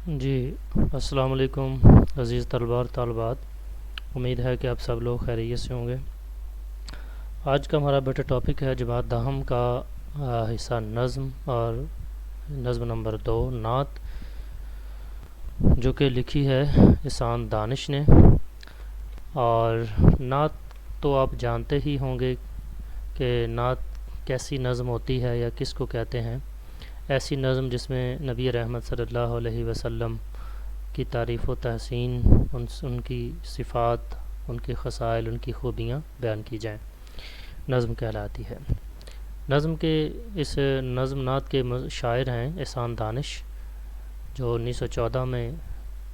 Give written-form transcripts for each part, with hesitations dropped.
جی السلام علیکم عزیز طلباء اور طالبات، امید ہے کہ آپ سب لوگ خیریت سے ہوں گے۔ آج کا ہمارا بیٹا ٹاپک ہے جماعت دہم کا حصہ نظم، اور نظم نمبر 2 نعت، جو کہ لکھی ہے احسان دانش نے۔ اور نعت تو آپ جانتے ہی ہوں گے کہ نعت کیسی نظم ہوتی ہے یا کس کو کہتے ہیں۔ ایسی نظم جس میں نبی رحمت صلی اللہ علیہ وسلم کی تعریف و تحسین، ان کی صفات، ان کے خصائل، ان کی خوبیاں بیان کی جائیں، نظم کہلاتی ہے۔ نظم کے اس نظم نعت کے شاعر ہیں احسان دانش، جو 1914 میں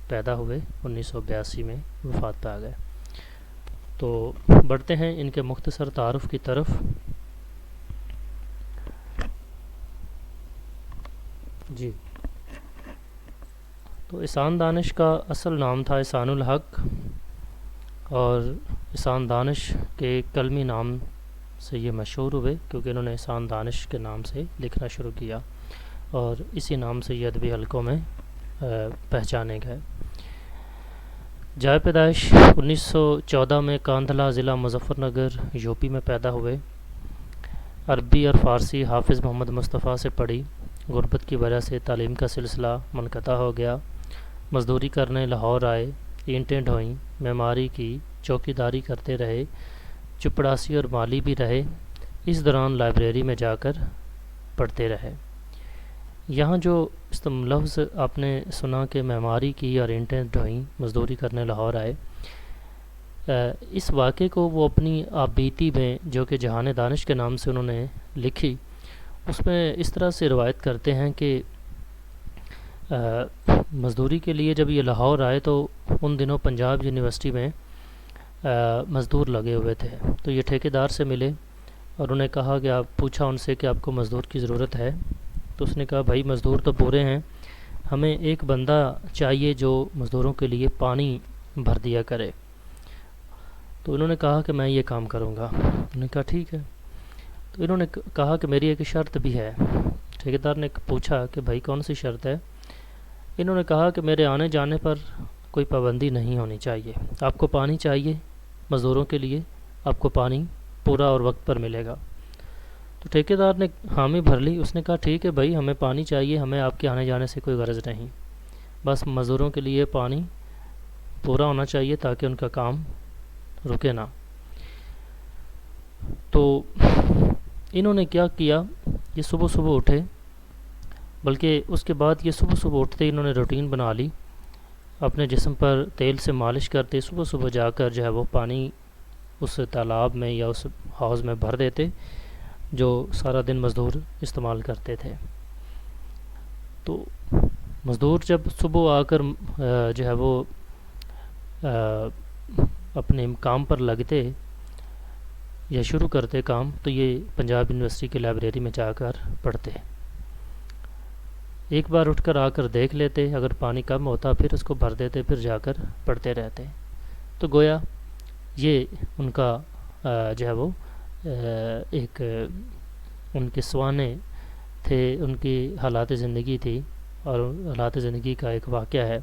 پیدا ہوئے، 1982 میں وفات پا گئے۔ تو بڑھتے ہیں ان کے مختصر تعارف کی طرف۔ جی، تو احسان دانش کا اصل نام تھا احسان الحق، اور احسان دانش کے کلمی نام سے یہ مشہور ہوئے کیونکہ انہوں نے احسان دانش کے نام سے لکھنا شروع کیا، اور اسی نام سے یہ ادبی حلقوں میں پہچانے گئے۔ جائے پیدائش 1914 میں کاندھلہ ضلع مظفر نگر یوپی میں پیدا ہوئے۔ عربی اور فارسی حافظ محمد مصطفیٰ سے پڑھی۔ غربت کی وجہ سے تعلیم کا سلسلہ منقطع ہو گیا۔ مزدوری کرنے لاہور آئے، اینٹیں ڈھوئیں، معماری کی، چوکیداری کرتے رہے، چپڑاسی اور مالی بھی رہے۔ اس دوران لائبریری میں جا کر پڑھتے رہے۔ یہاں جو لفظ آپ نے سنا کہ معماری کی اور اینٹیں ڈھوئیں، مزدوری کرنے لاہور آئے، اس واقعے کو وہ اپنی آپ بیتی میں، جو کہ جہان دانش کے نام سے انہوں نے لکھی، اس میں اس طرح سے روایت کرتے ہیں کہ مزدوری کے لیے جب یہ لاہور آئے تو ان دنوں پنجاب یونیورسٹی میں مزدور لگے ہوئے تھے، تو یہ ٹھیکیدار سے ملے اور انہیں کہا کہ پوچھا ان سے کہ آپ کو مزدور کی ضرورت ہے؟ تو اس نے کہا بھائی مزدور تو پورے ہیں، ہمیں ایک بندہ چاہیے جو مزدوروں کے لیے پانی بھر دیا کرے۔ تو انہوں نے کہا کہ میں یہ کام کروں گا۔ انہوں نے کہا ٹھیک ہے۔ تو انہوں نے کہا کہ میری ایک شرط بھی ہے۔ ٹھیکیدار نے پوچھا کہ بھائی کون سی شرط ہے؟ انہوں نے کہا کہ میرے آنے جانے پر کوئی پابندی نہیں ہونی چاہیے، آپ کو پانی چاہیے مزدوروں کے لیے، آپ کو پانی پورا اور وقت پر ملے گا۔ تو ٹھیکیدار نے حامی بھر لی، اس نے کہا ٹھیک ہے بھائی، ہمیں پانی چاہیے، ہمیں آپ کے آنے جانے سے کوئی غرض نہیں، بس مزدوروں کے لیے پانی پورا ہونا چاہیے تاکہ ان کا کام رکے نہ۔ تو انہوں نے کیا کیا، یہ صبح صبح اٹھے، بلکہ اس کے بعد یہ صبح صبح اٹھتے انہوں نے روٹین بنا لی، اپنے جسم پر تیل سے مالش کرتے، صبح صبح جا کر جو ہے وہ پانی اس تالاب میں یا اس حوض میں بھر دیتے جو سارا دن مزدور استعمال کرتے تھے۔ تو مزدور جب صبح آ کر جو ہے وہ اپنے کام پر لگتے یا شروع کرتے کام، تو یہ پنجاب یونیورسٹی کی لائبریری میں جا کر پڑھتے۔ ایک بار اٹھ کر آ کر دیکھ لیتے، اگر پانی کم ہوتا پھر اس کو بھر دیتے، پھر جا کر پڑھتے رہتے۔ تو گویا یہ ان کا جو ہے وہ ایک ان کے سوانے تھے، ان کی حالات زندگی تھی، اور حالات زندگی کا ایک واقعہ ہے۔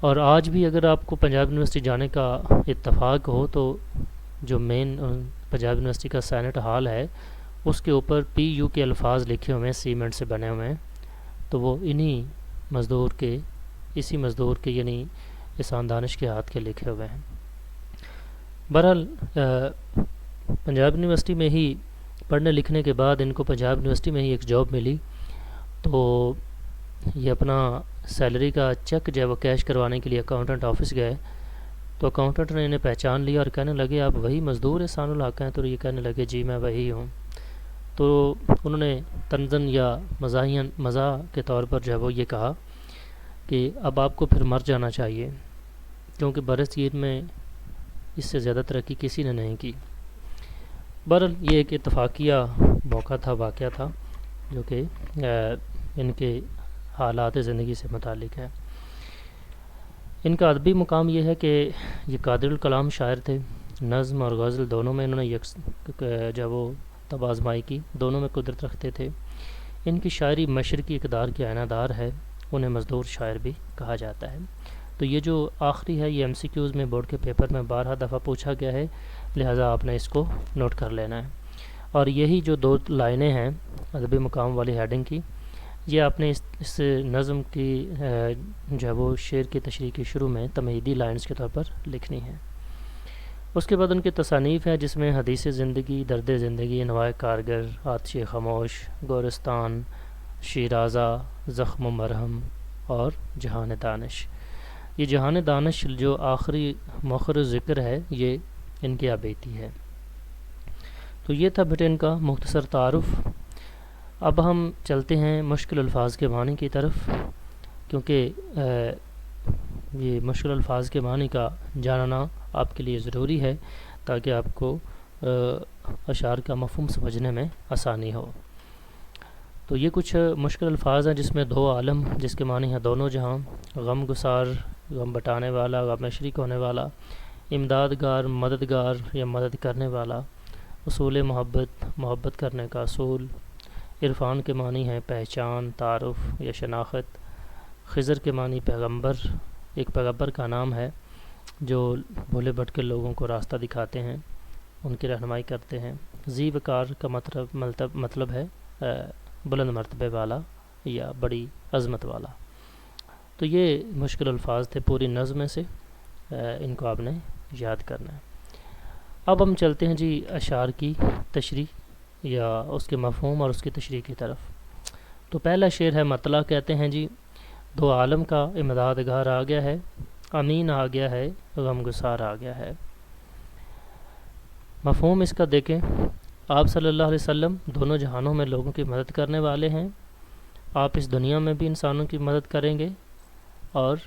اور آج بھی اگر آپ کو پنجاب یونیورسٹی جانے کا اتفاق ہو تو جو مین پنجاب یونیورسٹی کا سینٹ ہال ہے، اس کے اوپر پی یو کے الفاظ لکھے ہوئے ہیں، سیمنٹ سے بنے ہوئے ہیں، تو وہ اسی مزدور کے یعنی احسان دانش کے ہاتھ کے لکھے ہوئے ہیں۔ بہرحال پنجاب یونیورسٹی میں ہی پڑھنے لکھنے کے بعد ان کو پنجاب یونیورسٹی میں ہی ایک جاب ملی، تو یہ اپنا سیلری کا چیک جو ہے وہ کیش کروانے کے لیے اکاؤنٹنٹ آفس گئے، تو اکاؤنٹنٹ نے انہیں پہچان لیا اور کہنے لگے آپ وہی مزدور احسان الحق ہیں؟ تو یہ کہنے لگے جی میں وہی ہوں۔ تو انہوں نے طنزاً یا مزاح کے طور پر جو ہے وہ یہ کہا کہ اب آپ کو پھر مر جانا چاہیے، کیونکہ برصغیر میں اس سے زیادہ ترقی کسی نے نہیں کی۔ بہرحال یہ ایک اتفاقیہ موقع تھا، واقعہ تھا، جو کہ ان کے حالات زندگی سے متعلق ہے۔ ان کا ادبی مقام یہ ہے کہ یہ قادر الکلام شاعر تھے، نظم اور غزل دونوں میں انہوں نے جو وہ تب آزمائی کی، دونوں میں قدرت رکھتے تھے۔ ان کی شاعری مشرقی اقدار کی آئینہ دار ہے، انہیں مزدور شاعر بھی کہا جاتا ہے۔ تو یہ جو آخری ہے یہ MCQs میں بورڈ کے پیپر میں 12 دفعہ پوچھا گیا ہے، لہٰذا آپ نے اس کو نوٹ کر لینا ہے۔ اور یہی جو 2 لائنیں ہیں ادبی مقام والی ہیڈنگ کی، یہ آپ نے اس نظم کی جو ہے وہ شعر کی تشریح کے شروع میں تمہیدی لائنز کے طور پر لکھنی ہے۔ اس کے بعد ان کی تصانیف ہے جس میں حدیث زندگی، درد زندگی، انواع کارگر، آتش خاموش، گورستان، شیرازہ، زخم و مرہم اور جہان دانش۔ یہ جہان دانش جو آخری مؤخر ذکر ہے یہ ان کی آبیتی ہے۔ تو یہ تھا بیٹے ان کا مختصر تعارف۔ اب ہم چلتے ہیں مشکل الفاظ کے معنی کی طرف، کیونکہ یہ مشکل الفاظ کے معنی کا جاننا آپ کے لیے ضروری ہے تاکہ آپ کو اشعار کا مفہوم سمجھنے میں آسانی ہو۔ تو یہ کچھ مشکل الفاظ ہیں جس میں 2 عالم، جس کے معنی ہیں دونوں جہاں، غم گسار، غم بٹانے والا، غم میں شریک ہونے والا، امدادگار، مددگار یا مدد کرنے والا، اصول محبت، محبت کرنے کا اصول، عرفان کے معنی ہیں پہچان، تعارف یا شناخت، خضر کے معنی پیغمبر، ایک پیغمبر کا نام ہے جو بھولے بھٹکے لوگوں کو راستہ دکھاتے ہیں، ان کی رہنمائی کرتے ہیں۔ ذی وقار کا مطلب ہے بلند مرتبے والا یا بڑی عظمت والا۔ تو یہ مشکل الفاظ تھے پوری نظم میں سے، ان کو آپ نے یاد کرنا ہے۔ اب ہم چلتے ہیں جی اشعار کی تشریح یا اس کے مفہوم اور اس کی تشریح کی طرف۔ تو پہلا شعر ہے مطلع، کہتے ہیں جی 2 عالم کا امدادگار آ گیا ہے، امین آ گیا ہے، غم گسار آ گیا ہے۔ مفہوم اس کا دیکھیں، آپ صلی اللہ علیہ وسلم دونوں جہانوں میں لوگوں کی مدد کرنے والے ہیں۔ آپ اس دنیا میں بھی انسانوں کی مدد کریں گے اور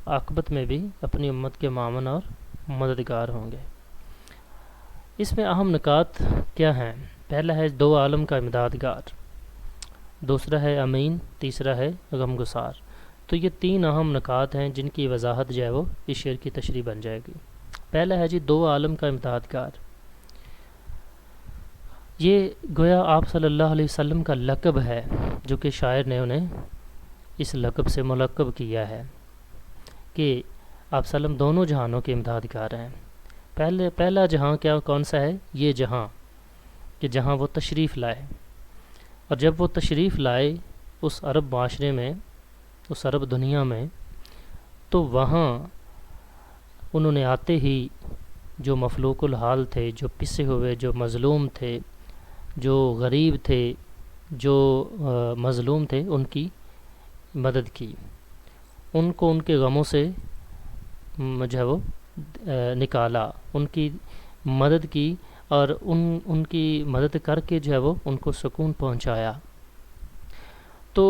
عاقبت میں بھی اپنی امت کے معاون اور مددگار ہوں گے۔ اس میں اہم نکات کیا ہیں؟ پہلا ہے 2 عالم کا امدادگار، دوسرا ہے امین، تیسرا ہے غم گسار۔ تو یہ 3 اہم نکات ہیں جن کی وضاحت جو ہے وہ اس شعر کی تشریح بن جائے گی۔ پہلا ہے جی 2 عالم کا امدادگار۔ یہ گویا آپ صلی اللہ علیہ وسلم کا لقب ہے جو کہ شاعر نے انہیں اس لقب سے ملقب کیا ہے کہ آپ صلی اللہ علیہ وسلم دونوں جہانوں کے امدادگار ہیں۔ پہلا جہاں کون سا ہے؟ یہ جہاں کہ جہاں وہ تشریف لائے، اور جب وہ تشریف لائے اس عرب معاشرے میں، اس عرب دنیا میں، تو وہاں انہوں نے آتے ہی جو مفلوق الحال تھے، جو پسے ہوئے، جو مظلوم تھے، جو غریب تھے، جو مظلوم تھے، ان کی مدد کی، ان کو ان کے غموں سے جو ہے وہ نکالا، ان کی مدد کی اور ان کی مدد کر کے جو ہے وہ ان کو سکون پہنچایا۔ تو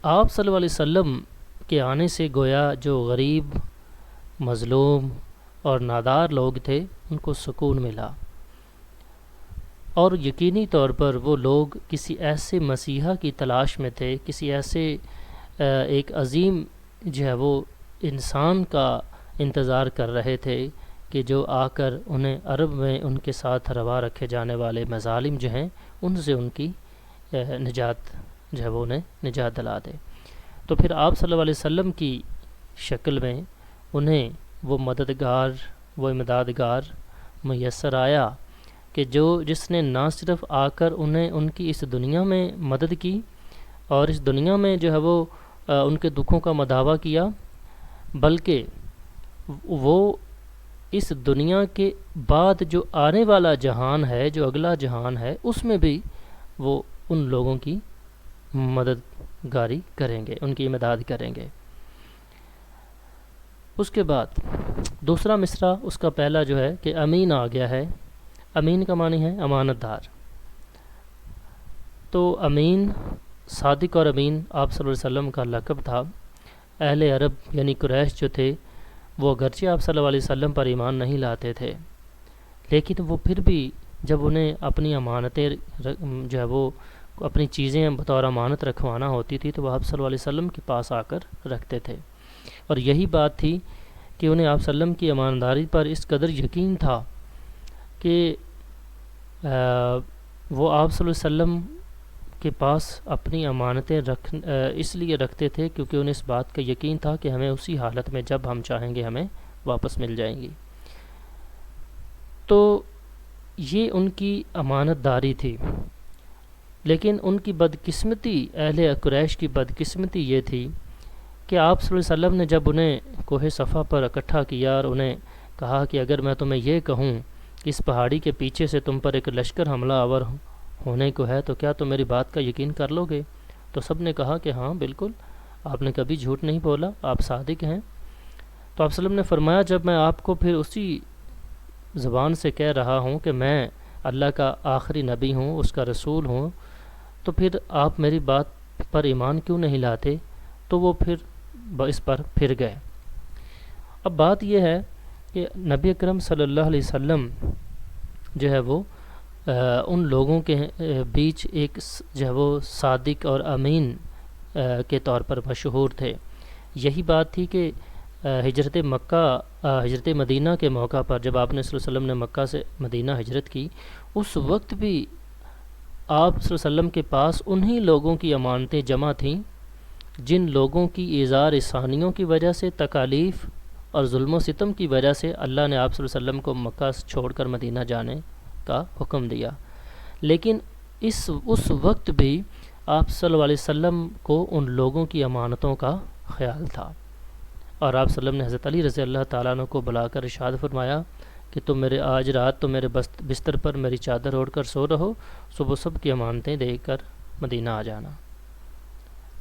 آپ صلی اللہ علیہ وسلم کے آنے سے گویا جو غریب، مظلوم اور نادار لوگ تھے ان کو سکون ملا، اور یقینی طور پر وہ لوگ کسی ایسے مسیحا کی تلاش میں تھے، کسی ایسے ایک عظیم جو ہے وہ انسان کا انتظار کر رہے تھے کہ جو آ کر انہیں عرب میں ان کے ساتھ روا رکھے جانے والے مظالم جو ہیں ان سے ان کی نجات جو ہے وہ انہیں نجات دلا دے۔ تو پھر آپ صلی اللہ علیہ وسلم کی شکل میں انہیں وہ مددگار، وہ امدادگار میسر آیا کہ جس نے نہ صرف آ کر انہیں ان کی اس دنیا میں مدد کی اور اس دنیا میں جو ہے وہ ان کے دکھوں کا مداوع کیا، بلکہ وہ اس دنیا کے بعد جو آنے والا جہان ہے، جو اگلا جہان ہے، اس میں بھی وہ ان لوگوں کی مددگاری کریں گے، ان کی امداد کریں گے۔ اس کے بعد دوسرا مصرع اس کا پہلا جو ہے کہ امین آ گیا ہے۔ امین کا معنی ہے امانت دار۔ تو امین، صادق اور امین آپ صلی اللہ علیہ وسلم کا لقب تھا۔ اہل عرب یعنی قریش جو تھے وہ اگرچہ آپ صلی اللہ علیہ وسلم پر ایمان نہیں لاتے تھے، لیکن وہ پھر بھی جب انہیں اپنی امانتیں جو ہے وہ اپنی چیزیں بطور امانت رکھوانا ہوتی تھی تو وہ آپ صلی اللہ علیہ وسلم کے پاس آ کر رکھتے تھے، اور یہی بات تھی کہ انہیں آپ صلی اللہ علیہ وسلم کی ایمانداری پر اس قدر یقین تھا کہ وہ آپ صلی اللہ علیہ وسلم کے پاس اپنی امانتیں اس لیے رکھتے تھے کیونکہ انہیں اس بات کا یقین تھا کہ ہمیں اسی حالت میں جب ہم چاہیں گے ہمیں واپس مل جائیں گی۔ تو یہ ان کی امانت داری تھی، لیکن ان کی بدقسمتی، اہل قریش کی بدقسمتی یہ تھی کہ آپ صلی اللہ علیہ وسلم نے جب انہیں کوہ صفا پر اکٹھا کیا اور انہیں کہا کہ اگر میں تمہیں یہ کہوں کہ اس پہاڑی کے پیچھے سے تم پر ایک لشکر حملہ آور ہونے کو ہے تو کیا تم میری بات کا یقین کر لو گے؟ تو سب نے کہا کہ ہاں بالکل، آپ نے کبھی جھوٹ نہیں بولا، آپ صادق ہیں۔ تو آپ صلی اللہ علیہ وسلم نے فرمایا جب میں آپ کو پھر اسی زبان سے کہہ رہا ہوں کہ میں اللہ کا آخری نبی ہوں، اس کا رسول ہوں، تو پھر آپ میری بات پر ایمان کیوں نہیں لاتے؟ تو وہ پھر اس پر پھر گئے۔ اب بات یہ ہے کہ نبی اکرم صلی اللہ علیہ وسلم جو ہے وہ ان لوگوں کے بیچ ایک جو ہے وہ صادق اور امین کے طور پر مشہور تھے۔ یہی بات تھی کہ ہجرت مدینہ کے موقع پر جب آپ نے صلی اللہ علیہ وسلم نے مکہ سے مدینہ ہجرت کی، اس وقت بھی آپ صلی اللہ علیہ وسلم کے پاس انہی لوگوں کی امانتیں جمع تھیں جن لوگوں کی اظہار ثانیوں کی وجہ سے، تکالیف اور ظلم و ستم کی وجہ سے اللہ نے آپ صلی اللہ علیہ وسلم کو مکہ سے چھوڑ کر مدینہ جانے کا حکم دیا۔ لیکن اس وقت بھی آپ صلی اللہ علیہ وسلم کو ان لوگوں کی امانتوں کا خیال تھا، اور آپ صلی اللہ علیہ وسلم نے حضرت علی رضی اللہ تعالیٰ عنہ کو بلا کر ارشاد فرمایا کہ تم آج رات تو میرے بستر پر میری چادر اوڑھ کر سو رہو، صبح سب کی امانتیں دے کر مدینہ آ جانا۔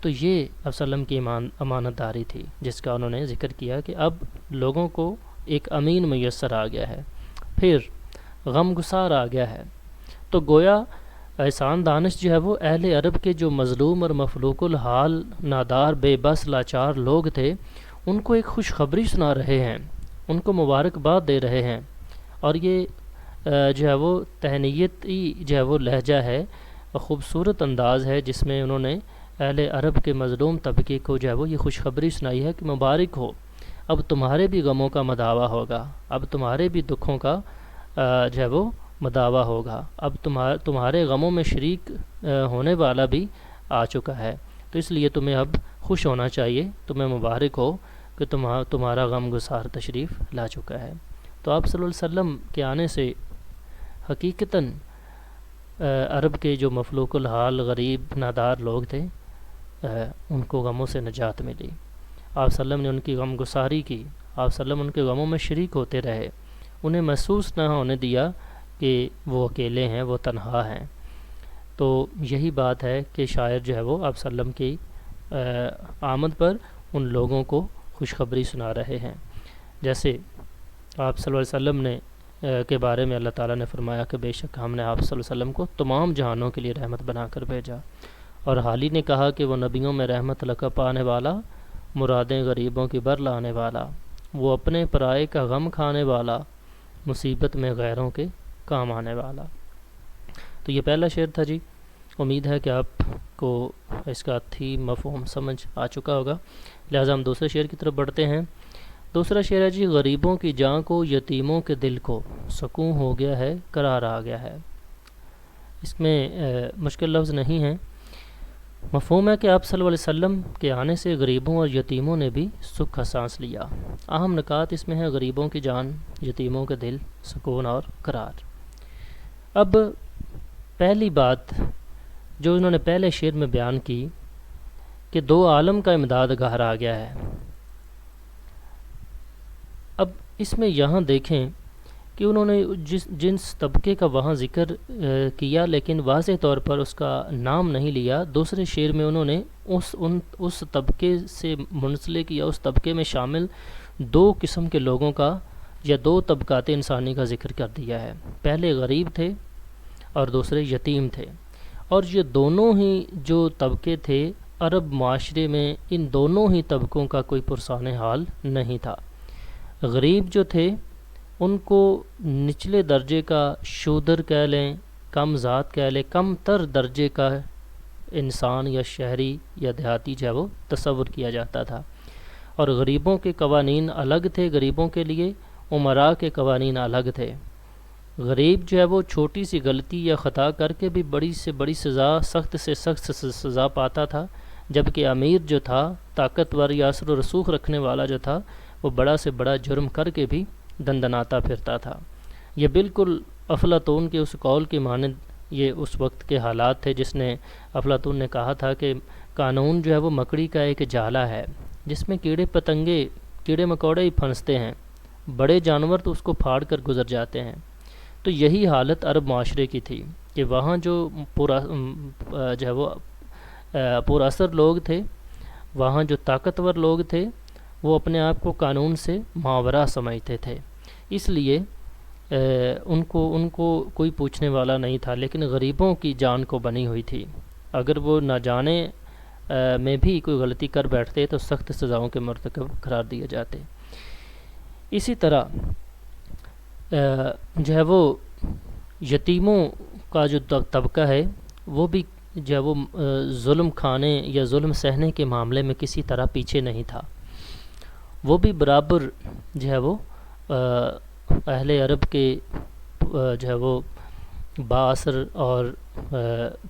تو یہ آپ صلی اللہ علیہ وسلم کی امانت داری تھی جس کا انہوں نے ذکر کیا کہ اب لوگوں کو ایک امین میسر آ گیا ہے، پھر غم گسار آ گیا ہے۔ تو گویا احسان دانش جو ہے وہ اہل عرب کے جو مظلوم اور مفلوق الحال، نادار، بے بس، لاچار لوگ تھے، ان کو ایک خوشخبری سنا رہے ہیں، ان کو مبارکباد دے رہے ہیں، اور یہ جو ہے وہ تہنیتی جو ہے وہ لہجہ ہے، خوبصورت انداز ہے جس میں انہوں نے اہل عرب کے مظلوم طبقے کو جو ہے وہ یہ خوشخبری سنائی ہے کہ مبارک ہو، اب تمہارے بھی غموں کا مداوع ہوگا، اب تمہارے بھی دکھوں کا جو ہے وہ مداوع ہوگا، اب تمہارے غموں میں شریک ہونے والا بھی آ چکا ہے، تو اس لیے تمہیں اب خوش ہونا چاہیے، تمہیں مبارک ہو کہ تمہارا غم گسار تشریف لا چکا ہے۔ تو آپ صلی اللہ علیہ وسلم کے آنے سے حقیقتاً عرب کے جو مفلوق الحال، غریب، نادار لوگ تھے، ان کو غموں سے نجات ملی۔ آپ صلی اللہ علیہ وسلم نے ان کی غم گساری کی، آپ صلی اللہ علیہ وسلم ان کے غموں میں شریک ہوتے رہے، انہیں محسوس نہ ہونے دیا کہ وہ اکیلے ہیں، وہ تنہا ہیں۔ تو یہی بات ہے کہ شاعر جو ہے وہ آپ صلی اللہ علیہ وسلم کی آمد پر ان لوگوں کو خوشخبری سنا رہے ہیں، جیسے آپ صلی اللہ علیہ وسلم نے کے بارے میں اللہ تعالیٰ نے فرمایا کہ بے شک ہم نے آپ صلی اللہ علیہ وسلم کو تمام جہانوں کے لیے رحمت بنا کر بھیجا، اور حال ہی نے کہا کہ وہ نبیوں میں رحمت لقب پانے والا، مرادیں غریبوں کی بر لانے والا، وہ اپنے پرائے کا غم کھانے والا، مصیبت میں غیروں کے کام آنے والا۔ تو یہ پہلا شعر تھا جی، امید ہے کہ آپ کو اس کا تھیم، مفہوم سمجھ آ چکا ہوگا، لہٰذا ہم دوسرے شعر کی طرف بڑھتے ہیں۔ دوسرا شعر ہے جی، غریبوں کی جان کو، یتیموں کے دل کو، سکون ہو گیا ہے، قرار آ گیا ہے۔ اس میں مشکل لفظ نہیں ہیں، مفہوم ہے کہ آپ صلی اللہ علیہ وسلم کے آنے سے غریبوں اور یتیموں نے بھی سکھ کا سانس لیا۔ اہم نکات اس میں ہے غریبوں کی جان، یتیموں کے دل، سکون اور قرار۔ اب پہلی بات جو انہوں نے پہلے شعر میں بیان کی کہ دو عالم کا امداد گاہر آ گیا ہے، اب اس میں یہاں دیکھیں کہ انہوں نے جنس طبقے کا وہاں ذکر کیا لیکن واضح طور پر اس کا نام نہیں لیا۔ دوسرے شعر میں انہوں نے اس طبقے سے منسلک یا اس طبقے میں شامل دو قسم کے لوگوں کا یا دو طبقات انسانی کا ذکر کر دیا ہے، پہلے غریب تھے اور دوسرے یتیم تھے، اور یہ دونوں ہی جو طبقے تھے عرب معاشرے میں ان دونوں ہی طبقوں کا کوئی پرسان حال نہیں تھا۔ غریب جو تھے ان کو نچلے درجے کا شودر کہہ لیں، کم ذات کہہ لیں، کم تر درجے کا انسان یا شہری یا دیہاتی جو ہے وہ تصور کیا جاتا تھا، اور غریبوں کے قوانین الگ تھے، غریبوں کے لیے امراء کے قوانین الگ تھے۔ غریب جو ہے وہ چھوٹی سی غلطی یا خطا کر کے بھی بڑی سے بڑی سزا، سخت سے سخت سزا پاتا تھا، جبکہ امیر جو تھا، طاقتور یا اثر و رسوخ رکھنے والا جو تھا، وہ بڑا سے بڑا جرم کر کے بھی دندناتا پھرتا تھا۔ یہ بالکل افلاطون کے اس قول کے مانند یہ اس وقت کے حالات تھے، جس نے افلاطون نے کہا تھا کہ قانون جو ہے وہ مکڑی کا ایک جالا ہے جس میں کیڑے مکوڑے ہی پھنستے ہیں، بڑے جانور تو اس کو پھاڑ کر گزر جاتے ہیں۔ تو یہی حالت عرب معاشرے کی تھی کہ وہاں جو جو ہے وہ پر اثر لوگ تھے، وہاں جو طاقتور لوگ تھے، وہ اپنے آپ کو قانون سے ماورا سمجھتے تھے، اس لیے ان کو کوئی پوچھنے والا نہیں تھا، لیکن غریبوں کی جان کو بنی ہوئی تھی۔ اگر وہ نہ جانے میں بھی کوئی غلطی کر بیٹھتے تو سخت سزاؤں کے مرتکب قرار دیے جاتے۔ اسی طرح جو ہے وہ یتیموں کا جو طبقہ ہے، وہ بھی جو ہے وہ ظلم کھانے یا ظلم سہنے کے معاملے میں کسی طرح پیچھے نہیں تھا۔ وہ بھی برابر جو ہے وہ اہل عرب کے جو ہے وہ با اثر اور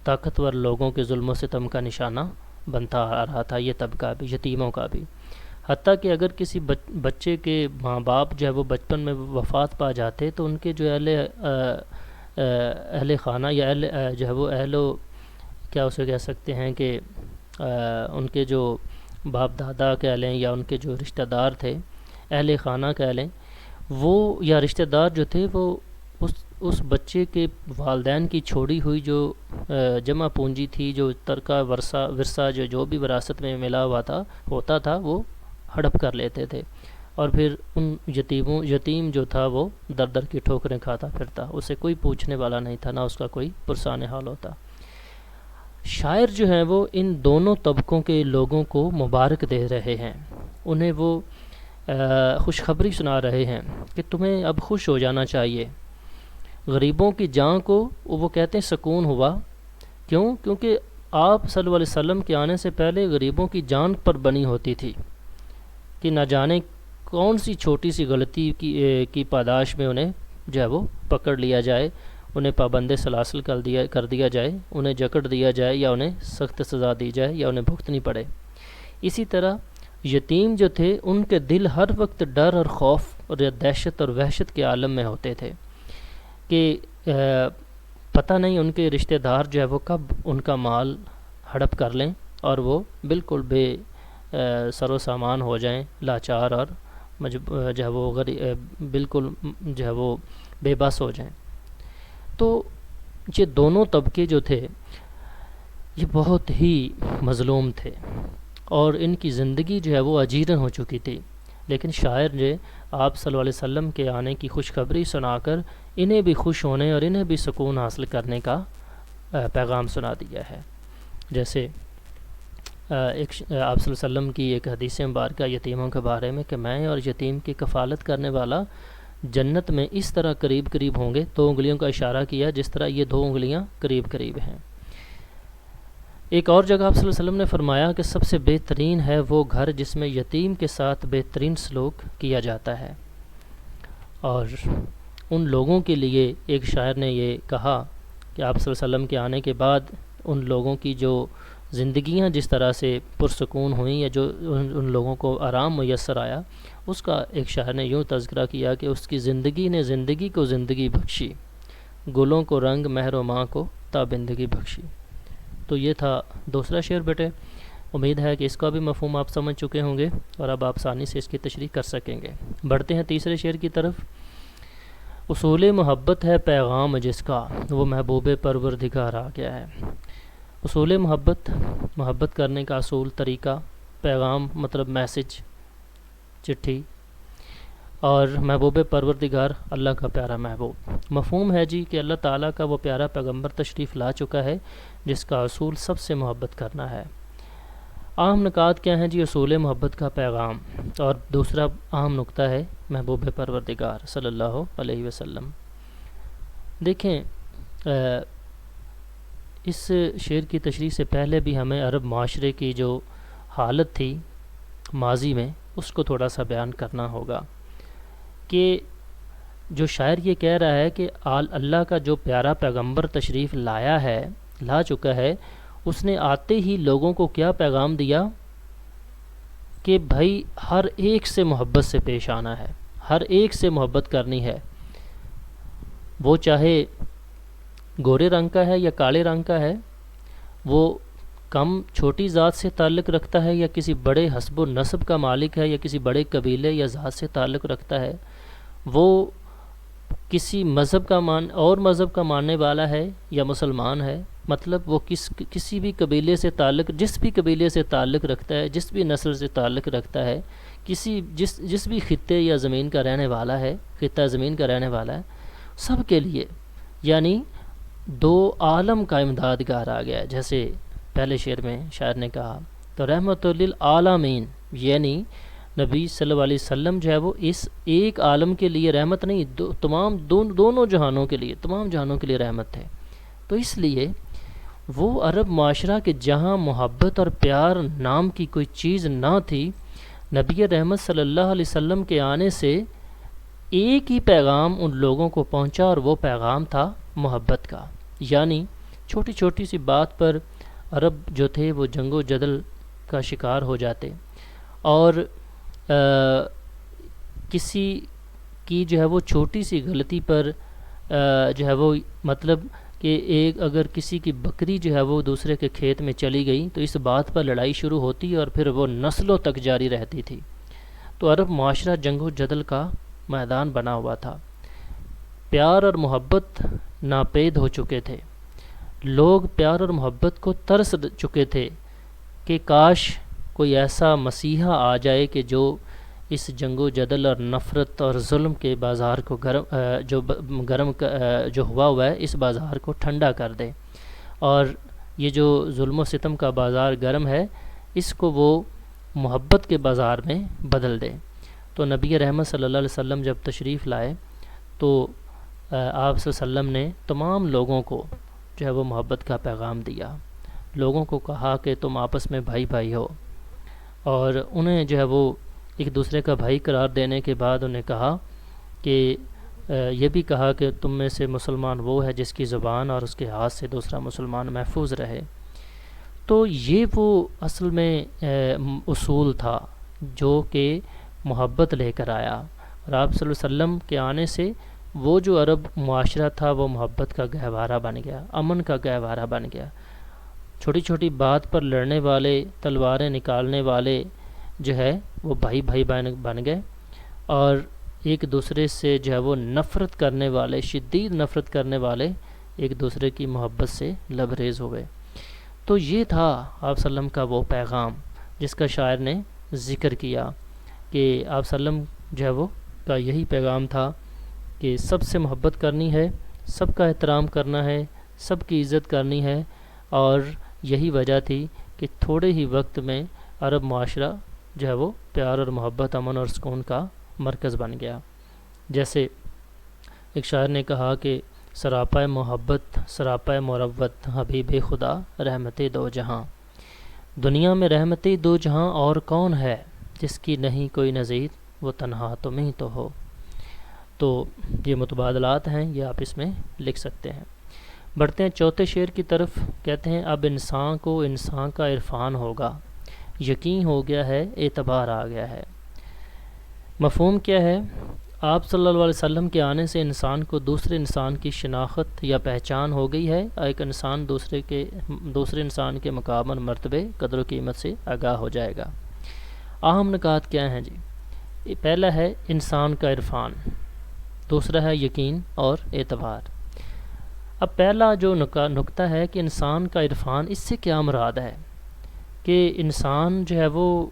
طاقتور لوگوں کے ظلم و ستم کا نشانہ بنتا آ رہا تھا، یہ طبقہ بھی، یتیموں کا بھی۔ حتیٰ کہ اگر کسی بچے کے ماں باپ جو ہے وہ بچپن میں وفات پا جاتے تو ان کے جو اہل خانہ یا جو ہے وہ کیا اسے کہہ سکتے ہیں کہ ان کے جو باپ دادا کہہ لیں یا ان کے جو رشتہ دار تھے، اہل خانہ کہہ لیں، وہ یا رشتہ دار جو تھے، وہ اس بچے کے والدین کی چھوڑی ہوئی جو جمع پونجی تھی، جو ترکہ ورثہ جو بھی وراثت میں ملا ہوا ہوتا تھا، وہ ہڑپ کر لیتے تھے، اور پھر ان یتیم جو تھا وہ در در کی ٹھوکریں کھاتا پھرتا، اسے کوئی پوچھنے والا نہیں تھا، نہ اس کا کوئی پرسان حال ہوتا۔ شاعر جو ہیں وہ ان دونوں طبقوں کے لوگوں کو مبارک دے رہے ہیں، انہیں وہ خوشخبری سنا رہے ہیں کہ تمہیں اب خوش ہو جانا چاہیے۔ غریبوں کی جان کو وہ کہتے ہیں سکون ہوا، کیونکہ آپ صلی اللہ علیہ وسلم کے آنے سے پہلے غریبوں کی جان پر بنی ہوتی تھی کہ نہ جانے کون سی چھوٹی سی غلطی کی پاداش میں انہیں جو ہے وہ پکڑ لیا جائے، انہیں پابند سلاسل کر دیا جائے، انہیں جکڑ دیا جائے، یا انہیں سخت سزا دی جائے، یا انہیں بھگتنی پڑے۔ اسی طرح یتیم جو تھے، ان کے دل ہر وقت ڈر اور خوف اور دہشت اور وحشت کے عالم میں ہوتے تھے کہ پتہ نہیں ان کے رشتہ دار جو ہے وہ کب ان کا مال ہڑپ کر لیں اور وہ بالکل بے سر و سامان ہو جائیں، لاچار اور جو ہے وہ بالکل جو ہے وہ بے بس ہو جائیں۔ تو یہ دونوں طبقے جو تھے یہ بہت ہی مظلوم تھے اور ان کی زندگی جو ہے وہ اجیرن ہو چکی تھی، لیکن شاعر نے آپ صلی اللہ علیہ وسلم کے آنے کی خوشخبری سنا کر انہیں بھی خوش ہونے اور انہیں بھی سکون حاصل کرنے کا پیغام سنا دیا ہے۔ جیسے آپ صلی اللہ علیہ وسلم کی ایک حدیث مبارکہ یتیموں کے بارے میں کہ میں اور یتیم کی کفالت کرنے والا جنت میں اس طرح قریب قریب ہوں گے، 2 انگلیوں کا اشارہ کیا جس طرح یہ 2 انگلیاں قریب قریب ہیں۔ ایک اور جگہ آپ صلی اللہ علیہ وسلم نے فرمایا کہ سب سے بہترین ہے وہ گھر جس میں یتیم کے ساتھ بہترین سلوک کیا جاتا ہے۔ اور ان لوگوں کے لیے ایک شاعر نے یہ کہا کہ آپ صلی اللہ علیہ وسلم کے آنے کے بعد ان لوگوں کی جو زندگیاں جس طرح سے پرسکون ہوئیں یا جو ان لوگوں کو آرام میسر آیا، اس کا ایک شاعر نے یوں تذکرہ کیا کہ اس کی زندگی نے زندگی کو زندگی بخشی، گلوں کو رنگ مہر و ماں کو تابندگی بخشی۔ تو یہ تھا دوسرا شعر بیٹے، امید ہے کہ اس کا بھی مفہوم آپ سمجھ چکے ہوں گے اور اب آپ آسانی سے اس کی تشریح کر سکیں گے۔ بڑھتے ہیں تیسرے شعر کی طرف۔ اصول محبت ہے پیغام جس کا، وہ محبوب پروردگار آ گیا ہے۔ اصول محبت کرنے کا اصول، طریقہ، پیغام مطلب میسج، چٹھی، اور محبوب پروردگار اللہ کا پیارا محبوب۔ مفہوم ہے جی کہ اللہ تعالیٰ کا وہ پیارا پیغمبر تشریف لا چکا ہے جس کا اصول سب سے محبت کرنا ہے۔ اہم نکات کیا ہیں جی اصول محبت کا پیغام؟ اور دوسرا اہم نقطہ ہے محبوب پروردگار صلی اللہ علیہ وسلم۔ دیکھیں اس شعر کی تشریح سے پہلے بھی ہمیں عرب معاشرے کی جو حالت تھی ماضی میں اس کو تھوڑا سا بیان کرنا ہوگا کہ جو شاعر یہ کہہ رہا ہے کہ اللہ کا جو پیارا پیغمبر تشریف لا چکا ہے، اس نے آتے ہی لوگوں کو کیا پیغام دیا کہ بھائی ہر ایک سے محبت سے پیش آنا ہے، ہر ایک سے محبت کرنی ہے، وہ چاہے گورے رنگ کا ہے یا کالے رنگ کا ہے، وہ کم چھوٹی ذات سے تعلق رکھتا ہے یا کسی بڑے حسب و نسب کا مالک ہے یا کسی بڑے قبیلے یا ذات سے تعلق رکھتا ہے، وہ کسی مذہب کا ماننے والا ہے یا مسلمان ہے، مطلب وہ کسی بھی قبیلے سے جس بھی قبیلے سے تعلق رکھتا ہے، جس بھی نسل سے تعلق رکھتا ہے، جس بھی خطے یا زمین کا رہنے والا ہے، خطہ زمین کا رہنے والا ہے، سب کے لیے یعنی دو عالم کا امدادگار آ گیا، جیسے پہلے شعر میں شاعر نے کہا، تو رحمت للعالمین یعنی نبی صلی اللہ علیہ وسلم جو ہے وہ اس ایک عالم کے لیے رحمت نہیں، تمام دونوں جہانوں کے لیے، تمام جہانوں کے لیے رحمت ہے۔ تو اس لیے وہ عرب معاشرہ کے جہاں محبت اور پیار نام کی کوئی چیز نہ تھی، نبی رحمت صلی اللہ علیہ وسلم کے آنے سے ایک ہی پیغام ان لوگوں کو پہنچا، اور وہ پیغام تھا محبت کا۔ یعنی چھوٹی چھوٹی سی بات پر عرب جو تھے وہ جنگ و جدل کا شکار ہو جاتے، اور کسی کی جو ہے وہ چھوٹی سی غلطی پر جو ہے وہ مطلب کہ اگر کسی کی بکری جو ہے وہ دوسرے کے کھیت میں چلی گئی تو اس بات پر لڑائی شروع ہوتی اور پھر وہ نسلوں تک جاری رہتی تھی۔ تو عرب معاشرہ جنگ و جدل کا میدان بنا ہوا تھا، پیار اور محبت ناپید ہو چکے تھے، لوگ پیار اور محبت کو ترس چکے تھے کہ کاش کوئی ایسا مسیحا آ جائے کہ جو اس جنگ و جدل اور نفرت اور ظلم کے بازار کو جو ہوا ہے اس بازار کو ٹھنڈا کر دے، اور یہ جو ظلم و ستم کا بازار گرم ہے اس کو وہ محبت کے بازار میں بدل دے۔ تو نبی رحمت صلی اللہ علیہ وسلم جب تشریف لائے تو آپ صلی اللہ علیہ وسلم نے تمام لوگوں کو جو ہے وہ محبت کا پیغام دیا، لوگوں کو کہا کہ تم آپس میں بھائی بھائی ہو، اور انہیں جو ہے وہ ایک دوسرے کا بھائی قرار دینے کے بعد انہیں کہا کہ یہ بھی کہا کہ تم میں سے مسلمان وہ ہے جس کی زبان اور اس کے ہاتھ سے دوسرا مسلمان محفوظ رہے۔ تو یہ وہ اصل میں اصول تھا جو کہ محبت لے کر آیا، اور آپ صلی اللہ علیہ وسلم کے آنے سے وہ جو عرب معاشرہ تھا وہ محبت کا گہوارہ بن گیا، امن کا گہوارہ بن گیا۔ چھوٹی چھوٹی بات پر لڑنے والے، تلواریں نکالنے والے جو ہے وہ بھائی بن گئے، اور ایک دوسرے سے جو ہے وہ نفرت کرنے والے، شدید نفرت کرنے والے ایک دوسرے کی محبت سے لبریز ہو گئے۔ تو یہ تھا آپ صلی اللہ علیہ وسلم کا وہ پیغام جس کا شاعر نے ذکر کیا کہ آپ صلی اللہ علیہ وسلم جو ہے وہ کا یہی پیغام تھا کہ سب سے محبت کرنی ہے، سب کا احترام کرنا ہے، سب کی عزت کرنی ہے، اور یہی وجہ تھی کہ تھوڑے ہی وقت میں عرب معاشرہ جو ہے وہ پیار اور محبت، امن اور سکون کا مرکز بن گیا۔ جیسے ایک شاعر نے کہا کہ سراپا محبت سراپا مروت حبیب خدا رحمت دو جہاں، دنیا میں رحمت دو جہاں اور کون ہے، جس کی نہیں کوئی نظیر وہ تنہا تم ہی تو ہو۔ تو یہ متبادلات ہیں، یہ آپ اس میں لکھ سکتے ہیں۔ بڑھتے ہیں چوتھے شعر کی طرف، کہتے ہیں اب انسان کو انسان کا عرفان ہوگا، یقین ہو گیا ہے اعتبار آ گیا ہے۔ مفہوم کیا ہے؟ آپ صلی اللہ علیہ وسلم کے آنے سے انسان کو دوسرے انسان کی شناخت یا پہچان ہو گئی ہے، ایک انسان دوسرے انسان کے مقام اور مرتبے، قدر و قیمت سے آگاہ ہو جائے گا۔ اہم نکات کیا ہیں جی؟ پہلا ہے انسان کا عرفان، دوسرا ہے یقین اور اعتبار۔ اب پہلا جو نکتہ ہے کہ انسان کا عرفان، اس سے کیا مراد ہے کہ انسان جو ہے وہ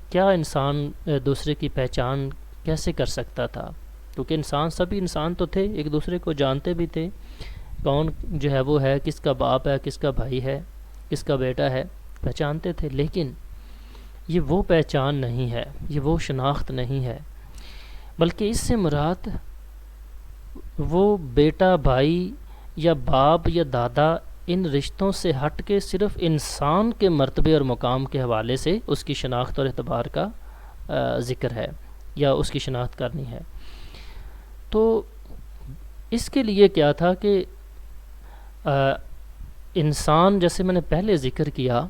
کیا انسان دوسرے کی پہچان کیسے کر سکتا تھا؟ کیونکہ سبھی انسان تو تھے، ایک دوسرے کو جانتے بھی تھے، کون جو ہے وہ ہے، کس کا باپ ہے، کس کا بھائی ہے، کس کا بیٹا ہے، پہچانتے تھے۔ لیکن یہ وہ پہچان نہیں ہے، یہ وہ شناخت نہیں ہے، بلکہ اس سے مراد وہ بیٹا، بھائی یا باپ یا دادا، ان رشتوں سے ہٹ کے صرف انسان کے مرتبے اور مقام کے حوالے سے اس کی شناخت اور اعتبار کا ذکر ہے، یا اس کی شناخت کرنی ہے۔ تو اس کے لیے کیا تھا کہ انسان، جیسے میں نے پہلے ذکر کیا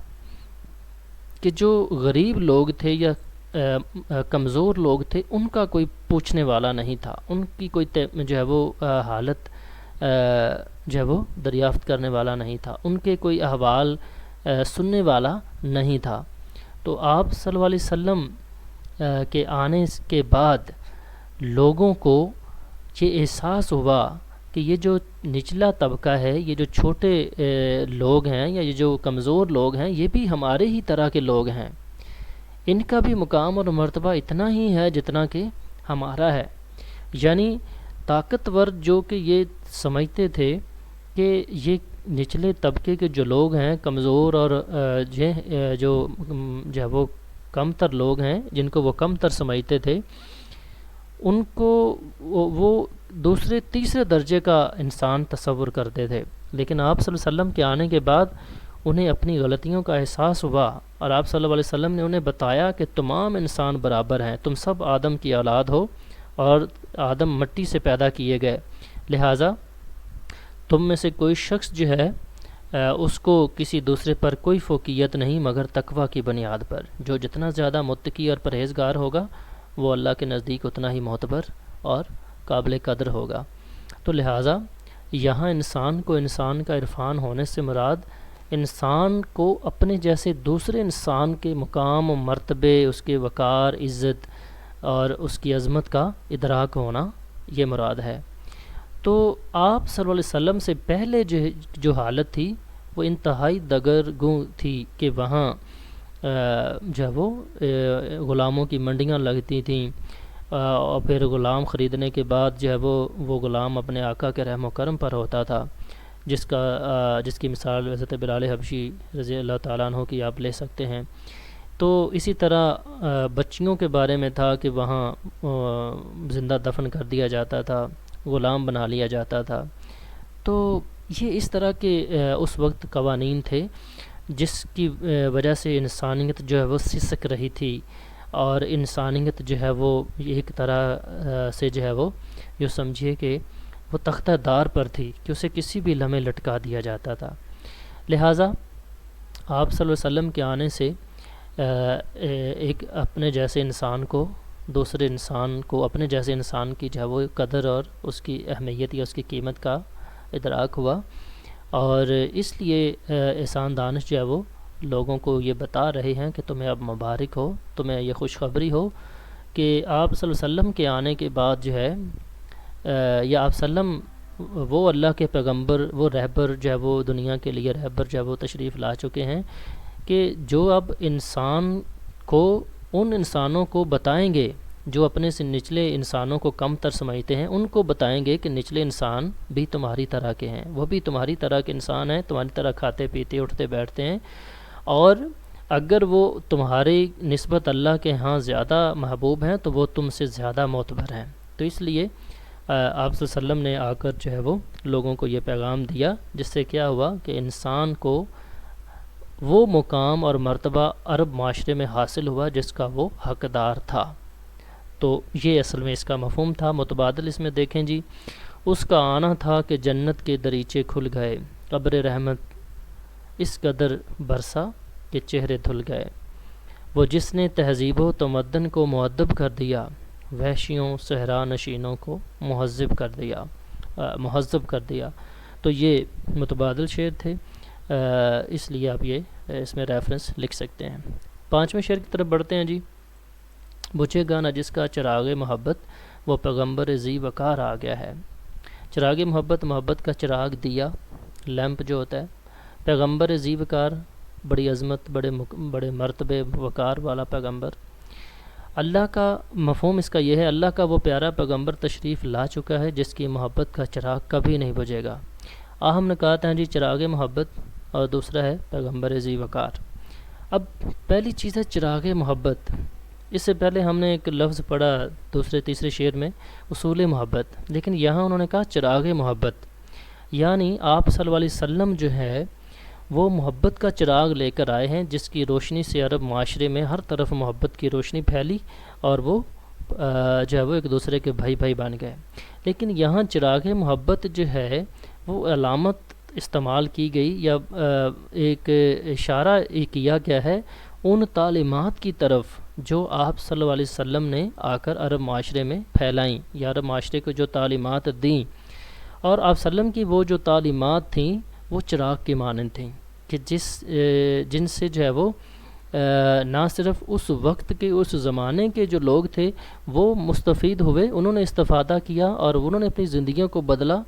کہ جو غریب لوگ تھے یا کمزور لوگ تھے، ان کا کوئی پوچھنے والا نہیں تھا، ان کی کوئی جو ہے وہ حالت جو ہے وہ دریافت کرنے والا نہیں تھا، ان کے کوئی احوال سننے والا نہیں تھا۔ تو آپ صلی اللہ علیہ وسلم کے آنے کے بعد لوگوں کو یہ احساس ہوا کہ یہ جو نچلا طبقہ ہے، یہ جو چھوٹے لوگ ہیں یا یہ جو کمزور لوگ ہیں، یہ بھی ہمارے ہی طرح کے لوگ ہیں، ان کا بھی مقام اور مرتبہ اتنا ہی ہے جتنا کہ ہمارا ہے۔ یعنی طاقتور جو کہ یہ سمجھتے تھے کہ یہ نچلے طبقے کے جو لوگ ہیں، کمزور اور جو ہے وہ کم تر لوگ ہیں، جن کو وہ کم تر سمجھتے تھے، ان کو وہ دوسرے تیسرے درجے کا انسان تصور کرتے تھے۔ لیکن آپ صلی اللہ علیہ وسلم کے آنے کے بعد انہیں اپنی غلطیوں کا احساس ہوا، اور آپ صلی اللہ علیہ وسلم نے انہیں بتایا کہ تمام انسان برابر ہیں، تم سب آدم کی اولاد ہو اور آدم مٹی سے پیدا کیے گئے، لہٰذا تم میں سے کوئی شخص جو ہے اس کو کسی دوسرے پر کوئی فوقیت نہیں مگر تقویٰ کی بنیاد پر۔ جو جتنا زیادہ متقی اور پرہیزگار ہوگا وہ اللہ کے نزدیک اتنا ہی معتبر اور قابل قدر ہوگا۔ تو لہٰذا یہاں انسان کو انسان کا عرفان ہونے سے مراد انسان کو اپنے جیسے دوسرے انسان کے مقام و مرتبے، اس کے وقار، عزت اور اس کی عظمت کا ادراک ہونا، یہ مراد ہے۔ تو آپ صلی اللہ علیہ وسلم سے پہلے جو حالت تھی وہ انتہائی دگرگوں تھی کہ وہاں جو ہے وہ غلاموں کی منڈیاں لگتی تھیں، اور پھر غلام خریدنے کے بعد جو ہے وہ غلام اپنے آقا کے رحم و کرم پر ہوتا تھا، جس کی مثال حضرت بلال حبشی رضی اللہ تعالیٰ عنہ کی آپ لے سکتے ہیں۔ تو اسی طرح بچیوں کے بارے میں تھا کہ وہاں زندہ دفن کر دیا جاتا تھا، غلام بنا لیا جاتا تھا۔ تو یہ اس طرح کے اس وقت قوانین تھے جس کی وجہ سے انسانیت جو ہے وہ سسک رہی تھی، اور انسانیت جو ہے وہ ایک طرح سے جو ہے وہ یوں سمجھیے کہ وہ تختہ دار پر تھی کہ اسے کسی بھی لمحے لٹکا دیا جاتا تھا۔ لہٰذا آپ صلی اللہ علیہ وسلم کے آنے سے ایک اپنے جیسے انسان کو، دوسرے انسان کو اپنے جیسے انسان کی جو ہے وہ قدر اور اس کی اہمیت یا اس کی قیمت کا ادراک ہوا، اور اس لیے احسان دانش جو ہے وہ لوگوں کو یہ بتا رہے ہیں کہ تمہیں اب مبارک ہو، تمہیں یہ خوشخبری ہو کہ آپ صلی اللہ علیہ وسلم کے آنے کے بعد جو ہے یا آپ وسلم وہ اللہ کے پیغمبر، وہ رہبر جو ہے وہ دنیا کے لیے رہبر جو ہے وہ تشریف لا چکے ہیں کہ جو اب انسان کو ان انسانوں کو بتائیں گے جو اپنے سے نچلے انسانوں کو کم تر سمجھتے ہیں، ان کو بتائیں گے کہ نچلے انسان بھی تمہاری طرح کے ہیں، وہ بھی تمہاری طرح کے انسان ہیں، تمہاری طرح کھاتے پیتے اٹھتے بیٹھتے ہیں، اور اگر وہ تمہاری نسبت اللہ کے ہاں زیادہ محبوب ہیں تو وہ تم سے زیادہ معتبر ہیں۔ تو اس لیے آپ صلی اللہ علیہ وسلم نے آ کر جو ہے وہ لوگوں کو یہ پیغام دیا، جس سے کیا ہوا کہ انسان کو وہ مقام اور مرتبہ عرب معاشرے میں حاصل ہوا جس کا وہ حقدار تھا۔ تو یہ اصل میں اس کا مفہوم تھا۔ متبادل اس میں دیکھیں جی، اس کا آنا تھا کہ جنت کے دریچے کھل گئے، قبر رحمت اس قدر برسا کہ چہرے دھل گئے، وہ جس نے تہذیب و تمدن کو مؤدب کر دیا، وحشیوں صحرا نشینوں کو مہذب کر دیا۔ تو یہ متبادل شعر تھے، اس لیے آپ یہ اس میں ریفرنس لکھ سکتے ہیں۔ 5ویں شعر کی طرف بڑھتے ہیں جی۔ بجھے گانا جس کا چراغ محبت، وہ پیغمبر ذی وقار آ گیا ہے۔ چراغ محبت کا چراغ دیا، لیمپ جو ہوتا ہے، پیغمبر ذی وقار، بڑی عظمت، بڑے مرتبے وقار والا پیغمبر۔ اللہ کا مفہوم اس کا یہ ہے، اللہ کا وہ پیارا پیغمبر تشریف لا چکا ہے جس کی محبت کا چراغ کبھی نہیں بجھے گا۔ ہم نے کہا تھا جی چراغ محبت، اور دوسرا ہے پیغمبر ذی وقار۔ اب پہلی چیز ہے چراغ محبت۔ اس سے پہلے ہم نے ایک لفظ پڑھا دوسرے تیسرے شعر میں، اصول محبت، لیکن یہاں انہوں نے کہا چراغ محبت، یعنی آپ صلی اللہ علیہ وسلم جو ہے وہ محبت کا چراغ لے کر آئے ہیں جس کی روشنی سے عرب معاشرے میں ہر طرف محبت کی روشنی پھیلی، اور وہ جو ہے وہ ایک دوسرے کے بھائی بن گئے۔ لیکن یہاں چراغ محبت جو ہے وہ علامت استعمال کی گئی یا ایک اشارہ کیا گیا ہے ان تعلیمات کی طرف جو آپ صلی اللہ علیہ وسلم نے آ کر عرب معاشرے میں پھیلائیں یا عرب معاشرے کو جو تعلیمات دیں، اور آپ صلی اللہ علیہ وسلم کی وہ جو تعلیمات تھیں وہ چراغ کے مانند تھیں کہ جن سے جو ہے وہ نہ صرف اس وقت کے اس زمانے کے جو لوگ تھے وہ مستفید ہوئے، انہوں نے استفادہ کیا اور انہوں نے اپنی زندگیوں کو بدلا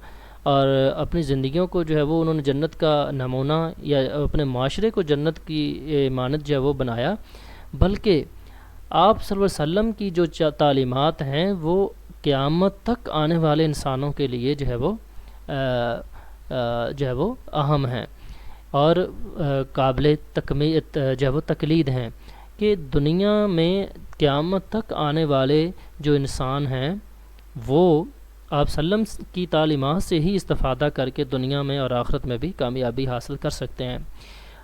اور اپنی زندگیوں کو جو ہے وہ انہوں نے جنت کا نمونہ یا اپنے معاشرے کو جنت کی مانند جو ہے وہ بنایا، بلکہ آپ صلی اللہ علیہ وسلم کی جو تعلیمات ہیں وہ قیامت تک آنے والے انسانوں کے لیے جو ہے وہ اہم ہیں اور قابل جو ہے وہ تقلید ہیں، کہ دنیا میں قیامت تک آنے والے جو انسان ہیں وہ آپ صلی اللہ علیہ وسلم کی تعلیمات سے ہی استفادہ کر کے دنیا میں اور آخرت میں بھی کامیابی حاصل کر سکتے ہیں۔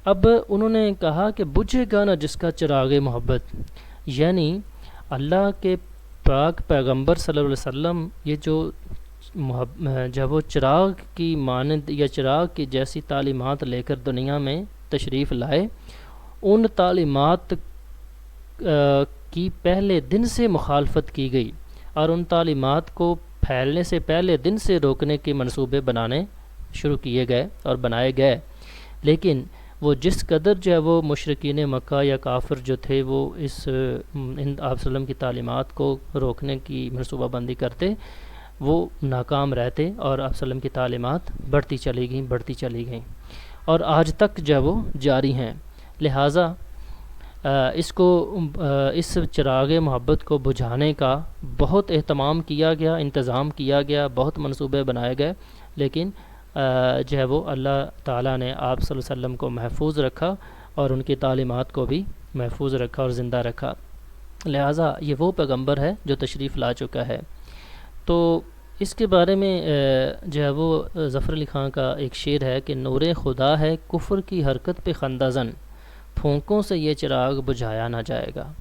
اب انہوں نے کہا کہ بجھے گا نہ جس کا چراغ محبت، یعنی اللہ کے پاک پیغمبر صلی اللہ علیہ وسلم یہ جو جب وہ چراغ کی مانند یا چراغ کی جیسی تعلیمات لے کر دنیا میں تشریف لائے، ان تعلیمات کی پہلے دن سے مخالفت کی گئی اور ان تعلیمات کو پھیلنے سے پہلے دن سے روکنے کے منصوبے بنانے شروع کیے گئے اور بنائے گئے، لیکن وہ جس قدر جو ہے وہ مشرکین مکہ یا کافر جو تھے وہ آپ صلی اللہ علیہ وسلم کی تعلیمات کو روکنے کی منصوبہ بندی کرتے، وہ ناکام رہتے اور آپ صلی اللہ علیہ وسلم کی تعلیمات بڑھتی چلی گئیں اور آج تک جو ہے وہ جاری ہیں۔ لہٰذا اس چراغ محبت کو بجھانے کا بہت اہتمام کیا گیا، انتظام کیا گیا، بہت منصوبے بنائے گئے، لیکن جو ہے وہ اللہ تعالیٰ نے آپ صلی اللہ علیہ وسلم کو محفوظ رکھا اور ان کی تعلیمات کو بھی محفوظ رکھا اور زندہ رکھا۔ لہٰذا یہ وہ پیغمبر ہے جو تشریف لا چکا ہے۔ تو اس کے بارے میں جو ہے وہ ظفر علی خان کا ایک شعر ہے کہ نور خدا ہے کفر کی حرکت پہ خندہ زن، پھونکوں سے یہ چراغ بجھایا نہ جائے گا۔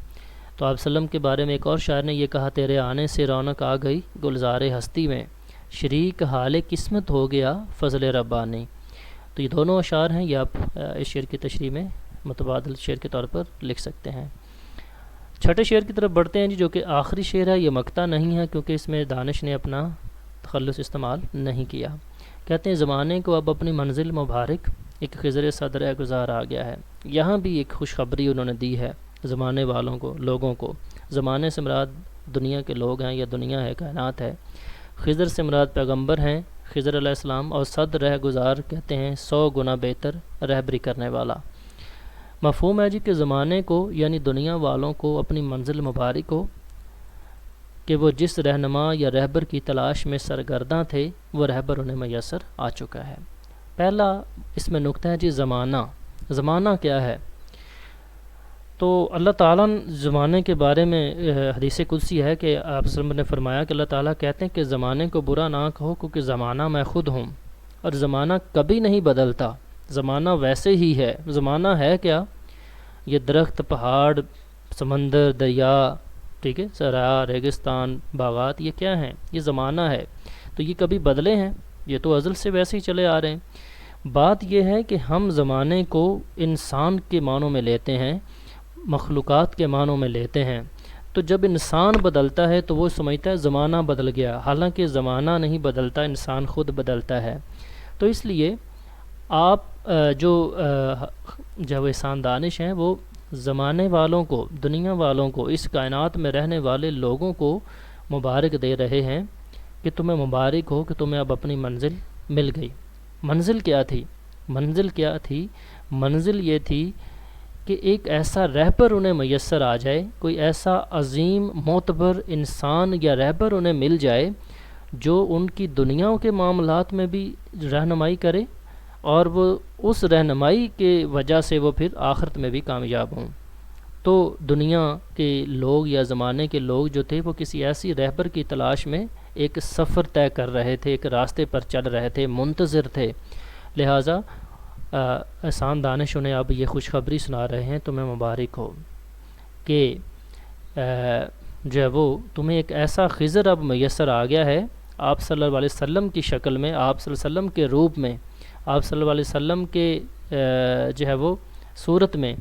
تو آپ صلی اللہ علیہ وسلم کے بارے میں ایک اور شاعر نے یہ کہا، تیرے آنے سے رونق آ گئی گلزار ہستی میں، شریک حال قسمت ہو گیا فضل ربانی۔ تو یہ دونوں اشعار ہیں، یہ آپ اس شعر کی تشریح میں متبادل شعر کے طور پر لکھ سکتے ہیں۔ چھٹے شعر کی طرف بڑھتے ہیں جی، جو کہ آخری شعر ہے، یہ مقطع نہیں ہے کیونکہ اس میں دانش نے اپنا تخلص استعمال نہیں کیا۔ کہتے ہیں زمانے کو اب اپنی منزل مبارک، ایک خضر صدر گزار آ گیا ہے۔ یہاں بھی ایک خوشخبری انہوں نے دی ہے زمانے والوں کو، لوگوں کو۔ زمانے سے مراد دنیا کے لوگ ہیں یا دنیا ہے، کائنات ہے۔ خضر سے مراد پیغمبر ہیں خضر علیہ السلام، اور صد رہ گزار کہتے ہیں 100 گنا بہتر رہبری کرنے والا۔ مفہوم ہے جی کہ زمانے کو یعنی دنیا والوں کو اپنی منزل مبارک ہو کہ وہ جس رہنما یا رہبر کی تلاش میں سرگرداں تھے وہ رہبر انہیں میسر آ چکا ہے۔ پہلا اس میں نقطہ ہے جی زمانہ۔ زمانہ کیا ہے؟ تو اللہ تعالیٰ زمانے کے بارے میں حدیث قدسی ہے کہ آپ صلی اللہ علیہ وسلم نے فرمایا کہ اللہ تعالیٰ کہتے ہیں کہ زمانے کو برا نہ کہو کیونکہ زمانہ میں خود ہوں، اور زمانہ کبھی نہیں بدلتا، زمانہ ویسے ہی ہے۔ زمانہ ہے کیا؟ یہ درخت، پہاڑ، سمندر، دریا، ٹھیک ہے، صحرا، ریگستان، باغات، یہ کیا ہیں؟ یہ زمانہ ہے۔ تو یہ کبھی بدلے ہیں؟ یہ تو ازل سے ویسے ہی چلے آ رہے ہیں۔ بات یہ ہے کہ ہم زمانے کو انسان کے معنوں میں لیتے ہیں، مخلوقات کے معنوں میں لیتے ہیں۔ تو جب انسان بدلتا ہے تو وہ سمجھتا ہے زمانہ بدل گیا، حالانکہ زمانہ نہیں بدلتا، انسان خود بدلتا ہے۔ تو اس لیے آپ جو احسان دانش ہیں وہ زمانے والوں کو، دنیا والوں کو، اس کائنات میں رہنے والے لوگوں کو مبارک دے رہے ہیں کہ تمہیں مبارک ہو کہ تمہیں اب اپنی منزل مل گئی۔ منزل کیا تھی؟ منزل یہ تھی کہ ایک ایسا رہبر انہیں میسر آ جائے، کوئی ایسا عظیم معتبر انسان یا رہبر انہیں مل جائے جو ان کی دنیا کے معاملات میں بھی رہنمائی کرے اور وہ اس رہنمائی کے وجہ سے وہ پھر آخرت میں بھی کامیاب ہوں۔ تو دنیا کے لوگ یا زمانے کے لوگ جو تھے وہ کسی ایسی رہبر کی تلاش میں ایک سفر طے کر رہے تھے، ایک راستے پر چل رہے تھے، منتظر تھے۔ لہٰذا احسان دانش انہیں اب یہ خوشخبری سنا رہے ہیں تمہیں مبارک ہو کہ جو ہے وہ تمہیں ایک ایسا خضر اب میسر آ گیا ہے، آپ صلی اللہ علیہ وسلم کی شکل میں، آپ صلی اللہ علیہ وسلم کے روپ میں، آپ صلی اللہ علیہ وسلم کے جو ہے وہ صورت میں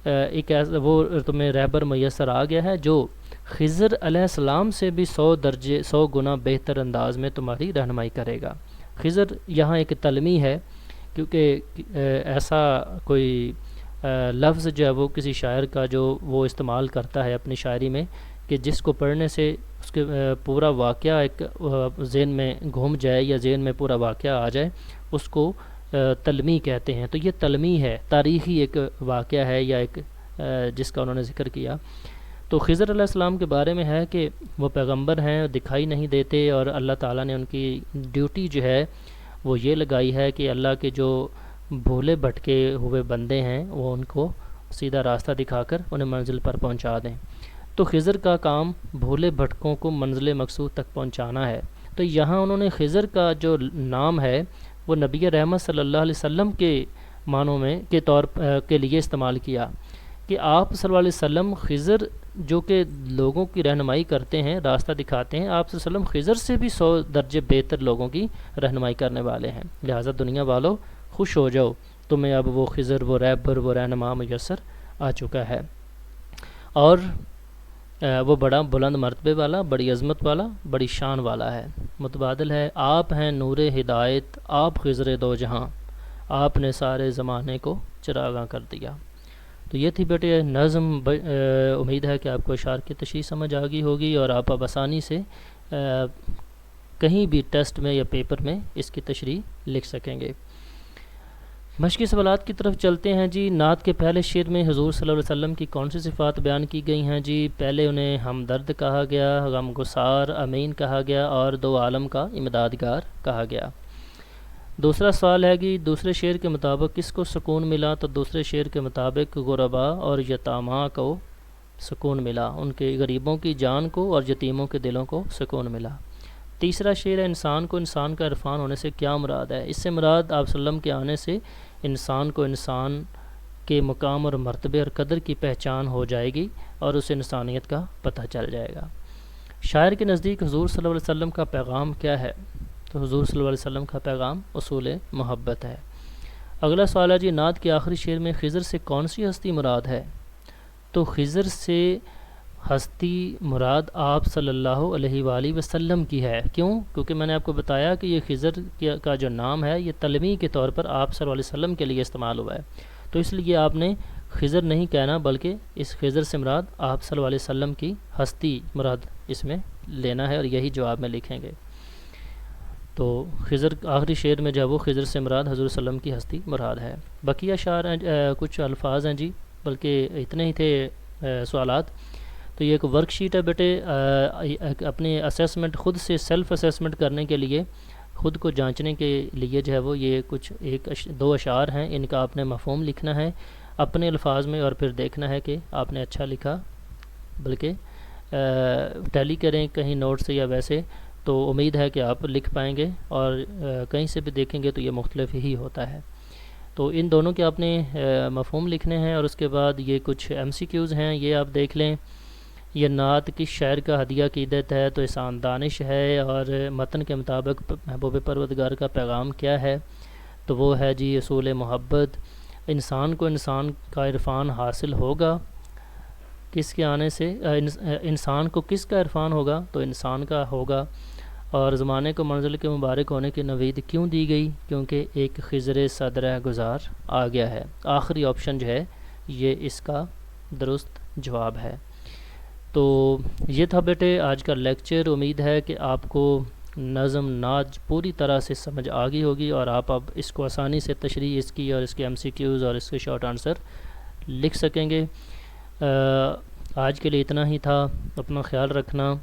ایک ایسا وہ تمہیں رہبر میسر آ گیا ہے جو خضر علیہ السلام سے بھی 100 گنا بہتر انداز میں تمہاری رہنمائی کرے گا۔ خضر یہاں ایک تلمی ہے، کیونکہ ایسا کوئی لفظ جو ہے وہ کسی شاعر کا جو وہ استعمال کرتا ہے اپنی شاعری میں کہ جس کو پڑھنے سے اس کے پورا واقعہ ایک ذہن میں گھوم جائے یا ذہن میں پورا واقعہ آ جائے، اس کو تلمی کہتے ہیں۔ تو یہ تلمی ہے، تاریخی ایک واقعہ ہے یا ایک جس کا انہوں نے ذکر کیا۔ تو خضر علیہ السلام کے بارے میں ہے کہ وہ پیغمبر ہیں، دکھائی نہیں دیتے، اور اللہ تعالیٰ نے ان کی ڈیوٹی جو ہے وہ یہ لگائی ہے کہ اللہ کے جو بھولے بھٹکے ہوئے بندے ہیں وہ ان کو سیدھا راستہ دکھا کر انہیں منزل پر پہنچا دیں۔ تو خضر کا کام بھولے بھٹکوں کو منزل مقصود تک پہنچانا ہے۔ تو یہاں انہوں نے خضر کا جو نام ہے وہ نبی رحمت صلی اللہ علیہ وسلم کے معنوں میں کے طور کے لیے استعمال کیا کہ آپ صلی اللہ علیہ وسلم خضر جو کہ لوگوں کی رہنمائی کرتے ہیں، راستہ دکھاتے ہیں، آپ صلی اللہ علیہ وسلم خضر سے بھی 100 درجے بہتر لوگوں کی رہنمائی کرنے والے ہیں۔ لہٰذا دنیا والو خوش ہو جاؤ، تمہیں اب وہ خضر، وہ رہبر، وہ رہنما میسر آ چکا ہے، اور وہ بڑا بلند مرتبے والا، بڑی عظمت والا، بڑی شان والا ہے۔ متبادل ہے، آپ ہیں نور ہدایت، آپ خضر دو جہاں، آپ نے سارے زمانے کو چراغاں کر دیا۔ تو یہ تھی بیٹے نظم۔ امید ہے کہ آپ کو اشعار کی تشریح سمجھ آ گئی ہوگی اور آپ اب آسانی سے کہیں بھی ٹیسٹ میں یا پیپر میں اس کی تشریح لکھ سکیں گے۔ مشقی سوالات کی طرف چلتے ہیں جی۔ نعت کے پہلے شعر میں حضور صلی اللہ علیہ وسلم کی کون سی صفات بیان کی گئی ہیں جی؟ پہلے انہیں ہمدرد کہا گیا، غم گسار، امین کہا گیا، اور دو عالم کا امدادگار کہا گیا۔ دوسرا سوال ہے کہ دوسرے شعر کے مطابق کس کو سکون ملا؟ تو دوسرے شعر کے مطابق غربا اور یتاما کو سکون ملا، ان کے غریبوں کی جان کو اور یتیموں کے دلوں کو سکون ملا۔ تیسرا شعر ہے انسان کو انسان کا عرفان ہونے سے کیا مراد ہے؟ اس سے مراد آپ صلی اللہ علیہ وسلم کے آنے سے انسان کو انسان کے مقام اور مرتبے اور قدر کی پہچان ہو جائے گی اور اسے انسانیت کا پتہ چل جائے گا۔ شاعر کے نزدیک حضور صلی اللہ علیہ وسلم کا پیغام کیا ہے؟ تو حضور صلی اللہ علیہ وسلم کا پیغام اصول محبت ہے۔ اگلا سوال ہے جی، نعت کے آخری شعر میں خضر سے کون سی ہستی مراد ہے؟ تو خضر سے ہستی مراد آپ صلی اللہ علیہ وآلہ وسلم کی ہے۔ کیوں؟ کیونکہ میں نے آپ کو بتایا کہ یہ خضر کا جو نام ہے یہ تلمی کے طور پر آپ صلی اللہ علیہ وسلم کے لیے استعمال ہوا ہے، تو اس لیے آپ نے خضر نہیں کہنا بلکہ اس خضر سے مراد آپ صلی اللہ علیہ وسلم کی ہستی مراد اس میں لینا ہے، اور یہی جواب میں لکھیں گے۔ تو خضر آخری شعر میں جو ہے وہ خضر سے مراد حضور صلی اللہ علیہ وسلم کی ہستی مراد ہے۔ بقیہ اشعار کچھ الفاظ ہیں جی، بلکہ اتنے ہی تھے سوالات۔ تو یہ ایک ورک شیٹ ہے بیٹے، اپنے اسیسمنٹ خود سے سیلف اسیسمنٹ کرنے کے لیے، خود کو جانچنے کے لیے جو ہے وہ یہ کچھ دو اشعار ہیں، ان کا آپ نے مفہوم لکھنا ہے اپنے الفاظ میں، اور پھر دیکھنا ہے کہ آپ نے اچھا لکھا، بلکہ ٹیلی کریں کہیں نوٹ سے یا ویسے، تو امید ہے کہ آپ لکھ پائیں گے، اور کہیں سے بھی دیکھیں گے تو یہ مختلف ہی ہوتا ہے۔ تو ان دونوں کے آپ نے مفہوم لکھنے ہیں، اور اس کے بعد یہ کچھ ایم سی کیوز ہیں، یہ آپ دیکھ لیں۔ یہ نعت کس شاعر کا ہدیہ عقیدت ہے؟ تو احسان دانش ہے، اور متن کے مطابق محبوب پروردگار کا پیغام کیا ہے؟ تو وہ ہے جی اصول محبت۔ انسان کو انسان کا عرفان حاصل ہوگا کس کے آنے سے؟ انسان کو کس کا عرفان ہوگا؟ تو انسان کا ہوگا۔ اور زمانے کو منزل کے مبارک ہونے کی نوید کیوں دی گئی؟ کیونکہ ایک خضر صدرہ گزار آ گیا ہے۔ آخری آپشن جو ہے یہ اس کا درست جواب ہے۔ تو یہ تھا بیٹے آج کا لیکچر۔ امید ہے کہ آپ کو نظم ناج پوری طرح سے سمجھ آ گئی ہوگی، اور آپ اب اس کو آسانی سے تشریح اس کی اور اس کے ایم سی کیوز اور اس کے شارٹ آنسر لکھ سکیں گے۔ آج کے لیے اتنا ہی تھا، اپنا خیال رکھنا،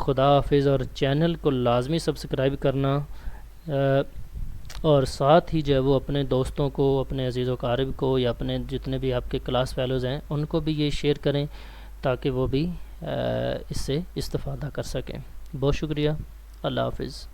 خدا حافظ، اور چینل کو لازمی سبسکرائب کرنا، اور ساتھ ہی جو ہے وہ اپنے دوستوں کو، اپنے عزیز و اقارب کو، یا اپنے جتنے بھی آپ کے کلاس فیلوز ہیں ان کو بھی یہ شیئر کریں تاکہ وہ بھی اس سے استفادہ کر سکیں۔ بہت شکریہ، اللہ حافظ۔